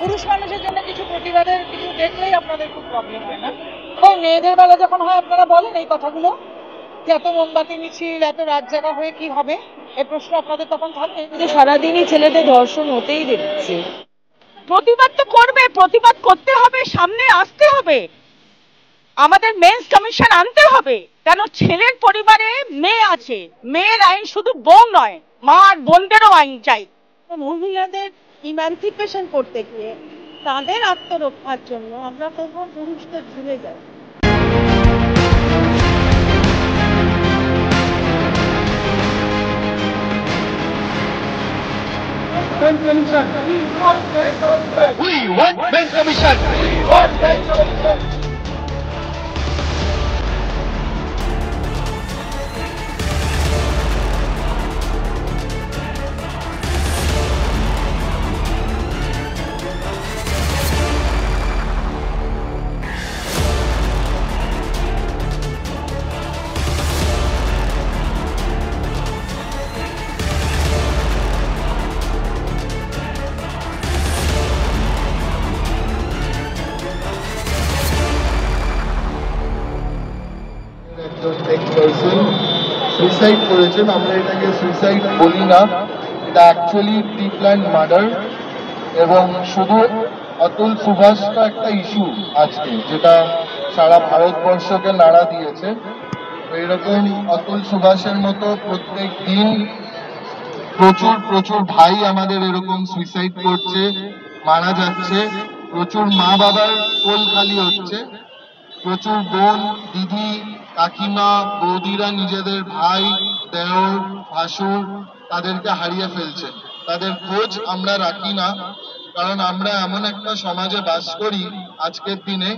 পুরুষ মানুষের জন্য কিছু প্রতিবাদের কিছু দেখলেই আপনাদের খুব প্রবলেম হয় না? ওই মেয়েদের বেলা যখন হয় আপনারা বলেন এই কথাগুলো যে এত মোমবাতি মিছিল, এত রাত জাগা হয়ে কি হবে, এই প্রশ্ন আপনাদের তখন থাকে? সারাদিনই ছেলেদের ধর্ষণ হতেই দেখছে। প্রতিবাদ তো করবে, প্রতিবাদ করতে হবে, সামনে আসতে হবে, আমাদের মেন্স কমিশন আনতে হবে। কেন ছেলের পরিবারে মেয়ে আছে, মেয়ের আইন শুধু বউ নয়, মা আর বোনদেরও আইন চাই। মহিলাদের ইমানসিপেশন করতে গিয়ে তাদের আত্মরক্ষার জন্য আমরা তখন পুরুষদের ভুলে যাই। We want men's commission. We want men's commission. Suicide করেছেন, আমরা এটাকে সুইসাইড বলি না, এটা অ্যাকচুয়ালি প্রি প্ল্যান্ড মার্ডার। এবং শুধু অতুল সুভাষটা একটা ইস্যু আজকে যেটা সারা ভারতবর্ষকে নাড়া দিয়েছে। তো এরকম অতুল সুভাষের মতো প্রত্যেক দিন প্রচুর প্রচুর ভাই আমাদের এরকম সুইসাইড করছে, মারা যাচ্ছে, প্রচুর মা বাবার কোল খালি হচ্ছে, প্রচুর বোন, দিদি, কাকিমা, বৌদিরা নিজেদের ভাই, দেওর, ভাসুর তাদেরকে হারিয়ে ফেলছে। তাদের খোঁজ আমরা রাখি না, কারণ আমরা এমন একটা সমাজে বাস করি আজকের দিনে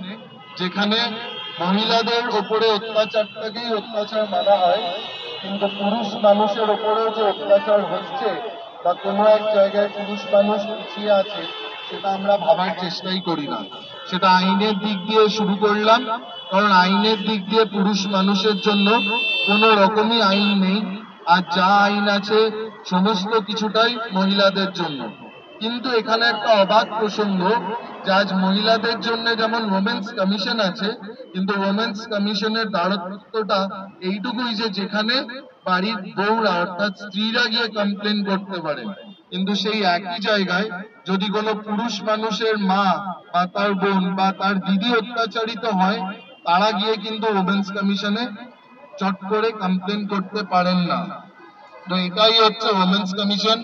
যেখানে মহিলাদের ওপরে অত্যাচারটাকেই অত্যাচার মানা হয়, কিন্তু পুরুষ মানুষের ওপরেও যে অত্যাচার হচ্ছে বা কোনো এক জায়গায় পুরুষ মানুষ পিছিয়ে আছে সেটা আমরা ভাবার চেষ্টাই করি না। সেটা আইনের দিক দিয়ে শুরু করলাম, কারণ আইনের দিক দিয়ে পুরুষ মানুষের জন্য কোনো রকমই আইন নেই, আর যা আইন আছে সমস্ত কিছুটাই মহিলাদের জন্য। কিন্তু এখানে একটা অবাক প্রসঙ্গ যে আজ মহিলাদের জন্য যেমন ওমেন্স কমিশন আছে, কিন্তু ওমেন্স কমিশনের দায়িত্বটা এইটুকুই যে যেখানে বাড়ির বউরা অর্থাৎ স্ত্রীরা গিয়ে কমপ্লেন করতে পারেন, কিন্তু সেই একই জায়গায় যদি কোনো পুরুষ মানুষের মা বা তার বোন বা তার দিদি অত্যাচারিত হয়, তারা গিয়ে কিন্তু ওমেন্স কমিশনে চট করে কমপ্লেন করতে পারেন না। তো এটাই হচ্ছে ওমেন্স কমিশন।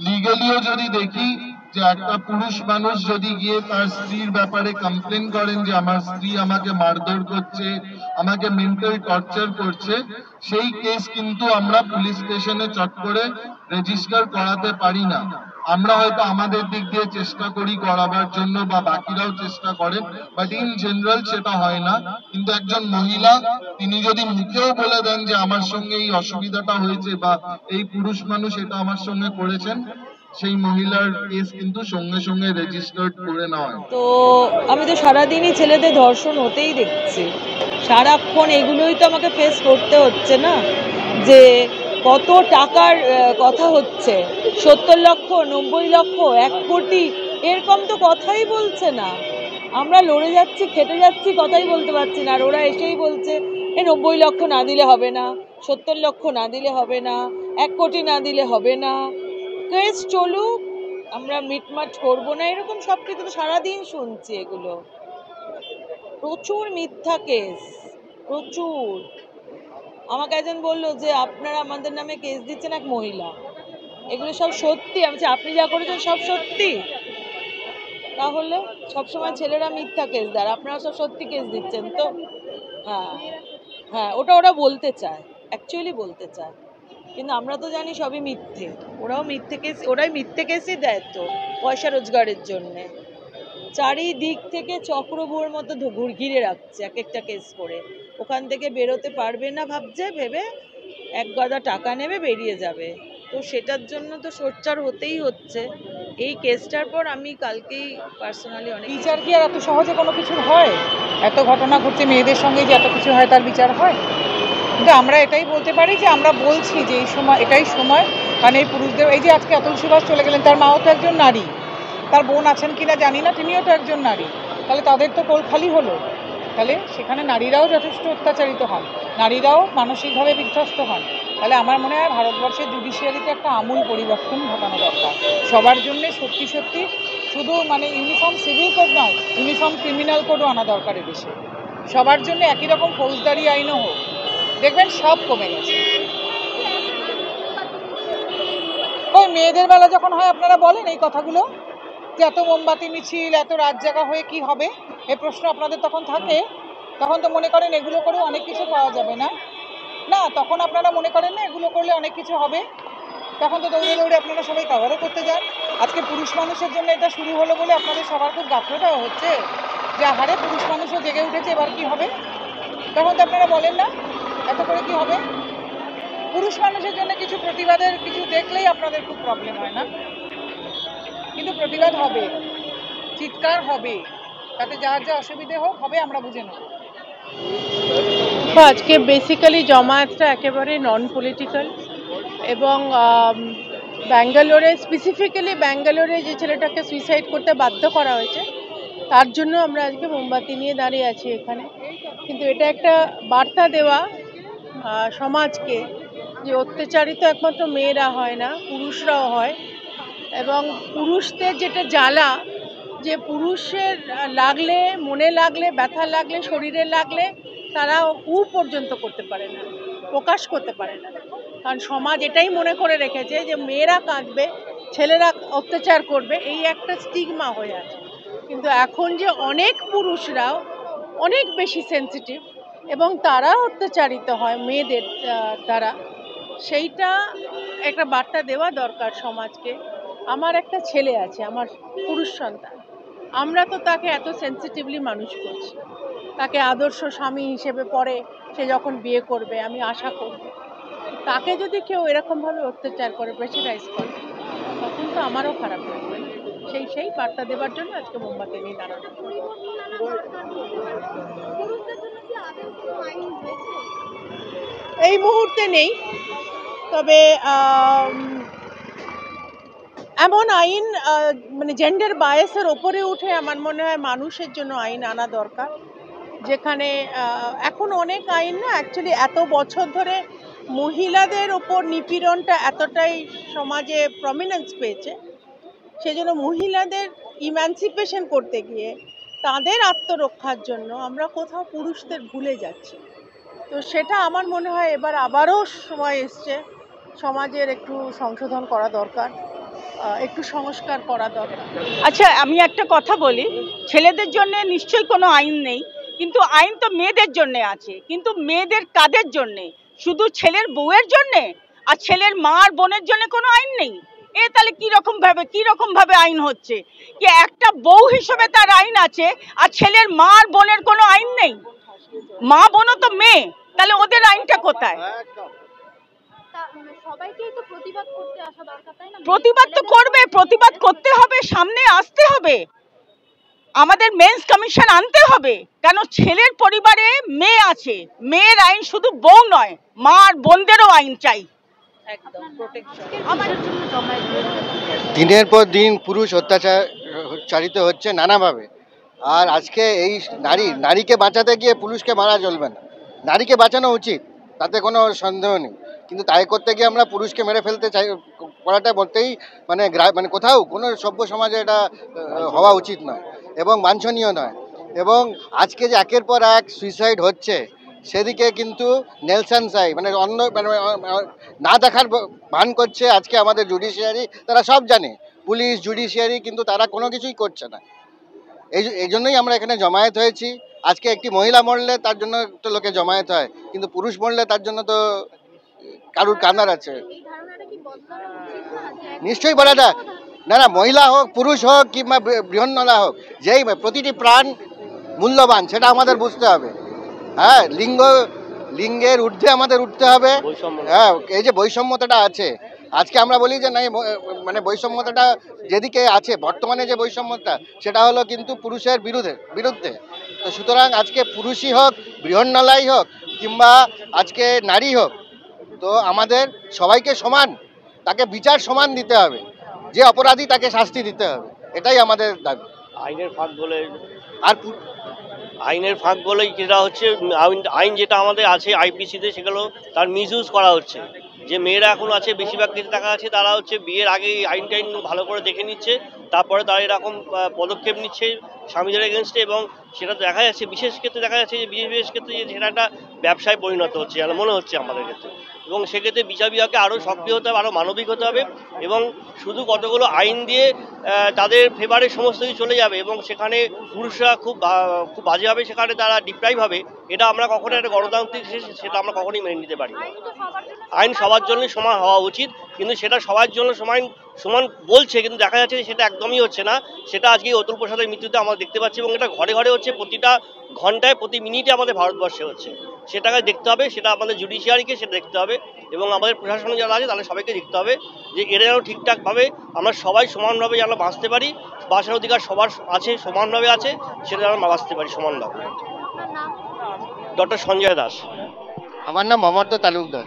লিগালিও যদি দেখি যে একটা পুরুষ মানুষ যদি গিয়ে তার স্ত্রীর ব্যাপারে কমপ্লেন করেন যে আমার স্ত্রী আমাকে মারধর করছে, আমাকে মেন্টাল টর্চার করছে, সেই কেস কিন্তু আমরা পুলিশ স্টেশনে চট করে রেজিস্টার করাতে পারি না। আমরা হয়তো আমাদের দিক দিয়ে চেষ্টা করি করাবার জন্য বা বাকিরাও চেষ্টা করেন, বাট ইন জেনারেল সেটা হয় না। কিন্তু একজন মহিলা তিনি যদি মুখেও বলে দেন যে আমার সঙ্গে এই অসুবিধাটা হয়েছে বা এই পুরুষ মানুষ এটা আমার সঙ্গে করেছেন, সেই মহিলার কেস কিন্তু সঙ্গে সঙ্গে রেজিস্টার্ড করে নেওয়া হয়। তো আমি তো সারাদিনই ছেলেদের ধর্ষণ হতেই দেখছি, সারাক্ষণ এগুলোই তো আমাকে ফেস করতে হচ্ছে না, যে কত টাকার কথা হচ্ছে, 70 লক্ষ, 90 লক্ষ, 1 কোটি, এরকম তো কথাই বলছে না। আমরা লড়ে যাচ্ছি, খেটে যাচ্ছি, কথাই বলতে পারছি না, আর ওরা এসেই বলছে 90 লক্ষ না দিলে হবে না, 70 লক্ষ না দিলে হবে না, 1 কোটি না দিলে হবে না, কেস চলুক, আমরা মিটমাট করবো না, এরকম সব কিছু তো সারাদিন শুনছি। এগুলো প্রচুর মিথ্যা কেস, প্রচুর। আমাকে একজন বললো যে আপনারা আমাদের নামে কেস দিচ্ছেন, এক মহিলা, এগুলো সব সত্যি? আমি বলছি আপনি যা করেছেন সব সত্যি? তাহলে সবসময় ছেলেরা মিথ্যা কেস দেয়, আপনারা সব সত্যি কেস দিচ্ছেন তো? হ্যাঁ হ্যাঁ, ওরা বলতে চায়, অ্যাকচুয়ালি বলতে চায়, কিন্তু আমরা তো জানি সবই মিথ্যে। ওরাই মিথ্যে কেসই দেয় তো পয়সা রোজগারের জন্যে। চারিদিক থেকে চক্রবুয়ের মতো ঘিরে রাখছে এক একটা কেস করে, ওখান থেকে বেরোতে পারবে না ভাবছে, ভেবে এক গাদা টাকা নেবে বেরিয়ে যাবে। তো সেটার জন্য তো সোচ্চার হতেই হচ্ছে। এই কেসটার পর আমি কালকেই পার্সোনালি অনেক বিচার কি আর এত সহজে কোনো কিছু হয়? এত ঘটনা ঘটছে মেয়েদের সঙ্গে, যে এত কিছু হয় তার বিচার হয়? কিন্তু আমরা এটাই বলতে পারি যে আমরা বলছি যে এই সময়, এটাই সময়, কারণ এই পুরুষদের, এই যে আজকে অতুল সুভাষ চলে গেলেন, তার মাও তো একজন নারী, তার বোন আছেন কিনা জানি না, তিনিও তো একজন নারী, তাহলে তাদের তো কোল খালি হলো। তাহলে সেখানে নারীরাও যথেষ্ট অত্যাচারিত হন, নারীরাও মানসিকভাবে বিধ্বস্ত হন। তাহলে আমার মনে হয় ভারতবর্ষের জুডিশিয়ারিতে একটা আমূল পরিবর্তন ঘটানো দরকার সবার জন্য। সত্যি সত্যি শুধু মানে ইউনিফর্ম সিভিল কোড নয়, ইউনিফর্ম ক্রিমিনাল কোডও আনা দরকার দেশে। সবার জন্য একই রকম ফৌজদারি আইনও হোক, দেখবেন সব কমে গেছে। ওই মেয়েদের বেলা যখন হয় আপনারা বলেন এই কথাগুলো, যে এত মোমবাতি মিছিল, এত রাত জাগা হয়ে কি হবে, এই প্রশ্ন আপনাদের তখন থাকে। তখন তো মনে করেন এগুলো করে অনেক কিছু পাওয়া যাবে না, না তখন আপনারা মনে করেন না এগুলো করলে অনেক কিছু হবে, তখন তো দৌড়ে দৌড়ে আপনারা সবাই কভারও করতে যান। আজকে পুরুষ মানুষের জন্য এটা শুরু হলো বলে আপনাদের সবার খুব গাফলতাও হচ্ছে যে আহারে পুরুষ মানুষও জেগে উঠেছে, এবার কি হবে। তখন তো আপনারা বলেন না এত করে কি হবে। পুরুষ মানুষের জন্য কিছু প্রতিবাদের কিছু দেখলেই আপনাদের খুব প্রবলেম হয় না, কিন্তু প্রতিবাদ হবে, চিৎকার হবে, তাতে যার যা অসুবিধে হোক হবে, আমরা বুঝে নেব। তো আজকে বেসিক্যালি জমায়েতটা একেবারে নন পলিটিক্যাল, এবং ব্যাঙ্গালোরে স্পেসিফিক্যালি ব্যাঙ্গালোরে যে ছেলেটাকে সুইসাইড করতে বাধ্য করা হয়েছে তার জন্য আমরা আজকে মোমবাতি নিয়ে দাঁড়িয়ে আছি এখানে। কিন্তু এটা একটা বার্তা দেওয়া সমাজকে যে অত্যাচারিত একমাত্র মেয়েরা হয় না, পুরুষরাও হয়। এবং পুরুষদের যেটা জ্বালা, যে পুরুষের লাগলে, মনে লাগলে, ব্যথা লাগলে, শরীরে লাগলে তারা পর্যন্ত করতে পারে না, প্রকাশ করতে পারে না। কারণ সমাজ এটাই মনে করে রেখেছে যে মেয়েরা কাঁদবে, ছেলেরা অত্যাচার করবে, এই একটা স্টিগমা হয়ে আছে। কিন্তু এখন যে অনেক পুরুষরাও অনেক বেশি সেন্সিটিভ এবং তারা অত্যাচারিত হয় মেয়েদের দ্বারা, সেইটা একটা বার্তা দেওয়া দরকার সমাজকে। আমার একটা ছেলে আছে, আমার পুরুষ সন্তান, আমরা তো তাকে এত সেন্সিটিভলি মানুষ করছি, তাকে আদর্শ স্বামী হিসেবে পরে সে যখন বিয়ে করবে আমি আশা করব, তাকে যদি কেউ এরকমভাবে অত্যাচার করে, প্রেশারাইজ করে, তখন তো আমারও খারাপ লাগবে। সেই বার্তা দেওয়ার জন্য আজকে মোমবাতি নিয়ে দাঁড়ানো। এই মুহূর্তে নেই, তবে এমন আইন মানে জেন্ডার বায়াসের ওপরে উঠে আমার মনে হয় মানুষের জন্য আইন আনা দরকার, যেখানে এখন অনেক আইন না অ্যাকচুয়ালি এত বছর ধরে মহিলাদের ওপর নিপীড়নটা এতটাই সমাজে প্রমিনেন্স পেয়েছে, সেজন্য মহিলাদের ইম্যানসিপেশন করতে গিয়ে তাদের আত্মরক্ষার জন্য আমরা কোথাও পুরুষদের ভুলে যাচ্ছি। তো সেটা আমার মনে হয় এবার আবারও সময় এসছে, সমাজের একটু সংশোধন করা দরকার, একটু সংস্কার করা দরকার। আচ্ছা, আমি একটা কথা বলি, ছেলেদের জন্য নিশ্চয়ই কোনো আইন নেই, কিন্তু আইন তো মেয়েদের জন্য আছে। কিন্তু মেয়েদের কাদের জন্য? শুধু ছেলের বউয়ের জন্যে, আর ছেলের মা আর বোনের জন্য কোনো আইন নেই? তাহলে কিরকম ভাবে আইন হচ্ছে? কি একটা বউ হিসেবে তার আইন আছে, আর ছেলের মা আর বোনের কোনো আইন নেই? মা বোনও তো মেয়ে, তাহলে ওদের আইনটা কোথায়? প্রতিবাদ তো করবে, প্রতিবাদ করতে হবে, সামনে আসতে হবে, আমাদের মেন্স কমিশন আনতে হবে। কেন ছেলের পরিবারে মেয়ে আছে, মেয়ের আইন শুধু বউ নয়, মা আর বোনদেরও আইন চাই। দিনের পর দিন পুরুষ অত্যাচারিত হচ্ছে নানাভাবে, আর আজকে এই নারীকে বাঁচাতে গিয়ে পুরুষকে মারা চলবে না, নারীকে বাঁচানো উচিত, তাতে কোনো সন্দেহ নেই। কিন্তু তাই করতে গিয়ে আমরা পুরুষকে মেরে ফেলতে করাটা বলতেই মানে কোথাও কোনো সভ্য সমাজে এটা হওয়া উচিত নয় এবং বাঞ্ছনীয় নয়। এবং আজকে যে একের পর এক সুইসাইড হচ্ছে, সেদিকে কিন্তু নেলসন সাই মানে অন্য মানে না দেখার ভান করছে আজকে আমাদের জুডিশিয়ারি। তারা সব জানে, পুলিশ, জুডিশিয়ারি, কিন্তু তারা কোনো কিছুই করছে না। এই জন্যই আমরা এখানে জমায়েত হয়েছি। আজকে একটি মহিলা মরলে তার জন্য তো লোকে জমায়েত হয়, কিন্তু পুরুষ মরলে তার জন্য তো কারুর কান্নার আছে। নিশ্চয়ই বলা যায় না, মহিলা হোক, পুরুষ হোক, কিংবা বৃহন্নলা হোক, যেই প্রতিটি প্রাণ মূল্যবান, সেটা আমাদের বুঝতে হবে। হ্যাঁ, লিঙ্গের ঊর্ধ্বে আমাদের উঠতে হবে। হ্যাঁ, এই যে বৈষম্যতাটা আছে, আজকে আমরা বলি যে নাই, মানে বৈষম্যতাটা যেদিকে আছে বর্তমানে যে বৈষম্যতা, সেটা হলো কিন্তু পুরুষের বিরুদ্ধে। তো সুতরাং আজকে পুরুষই হোক, বৃহন্নলাই হোক, কিংবা আজকে নারী হোক, তো আমাদের সবাইকে সমান, তাকে বিচার সমান দিতে হবে, যে অপরাধী তাকে শাস্তি দিতে হবে। এটাই আমাদের দাবি। আইনের ফাঁক বলে আর আইনের ফাঁক বলে যেটা হচ্ছে আইন যেটা আমাদের আছে আইপিসিতে, সেগুলো তার মিসইউজ করা হচ্ছে। যে মেয়েরা এখন আছে, বেশিরভাগ কিছু টাকা আছে, তারা হচ্ছে বিয়ের আগে আইন টাইন ভালো করে দেখে নিচ্ছে, তারপরে তারা এরকম পদক্ষেপ নিচ্ছে স্বামীদের এগেনস্টে, এবং সেটা দেখা যাচ্ছে বিশেষ ক্ষেত্রে দেখা যাচ্ছে যে বিশেষ ক্ষেত্রে যে সেটা একটা ব্যবসায় পরিণত হচ্ছে মনে হচ্ছে আমাদের ক্ষেত্রে। এবং সেক্ষেত্রে বিচার বিভাগকে আরও সক্রিয় হতে হবে, আরও মানবিক হতে হবে, এবং শুধু কতগুলো আইন দিয়ে তাদের ফেভারে সমস্ত কিছু চলে যাবে এবং সেখানে পুরুষরা খুব বাজেভাবে সেখানে তারা ডিপ্রাইভ হবে, এটা আমরা কখনো একটা গণতান্ত্রিক সেটা আমরা কখনোই মেনে নিতে পারি না। আইন সবার জন্য সমান হওয়া উচিত, কিন্তু সেটা সবার জন্য সমান বলছে, কিন্তু দেখা যাচ্ছে যে সেটা একদমই হচ্ছে না। সেটা আজকে অতুল প্রসাদের মৃত্যুতে আমরা দেখতে পাচ্ছি, এবং এটা ঘরে ঘরে হচ্ছে, প্রতিটা ঘন্টায় প্রতি মিনিটে আমাদের ভারতবর্ষে হচ্ছে। সেটাকে দেখতে হবে, সেটা আমাদের জুডিশিয়ারিকে সেটা দেখতে হবে, এবং আমাদের প্রশাসনে যারা আছে তাদের সবাইকে দেখতে হবে যে এরা যেন ঠিকঠাকভাবে আমরা সবাই সমানভাবে যেন বাঁচতে পারি, বাঁচার অধিকার সবার আছে, সমানভাবে আছে, সেটা যেন বাঁচতে পারি সমানভাবে। ডক্টর সঞ্জয় দাস। আমার নাম মমর্দ তালুকদার।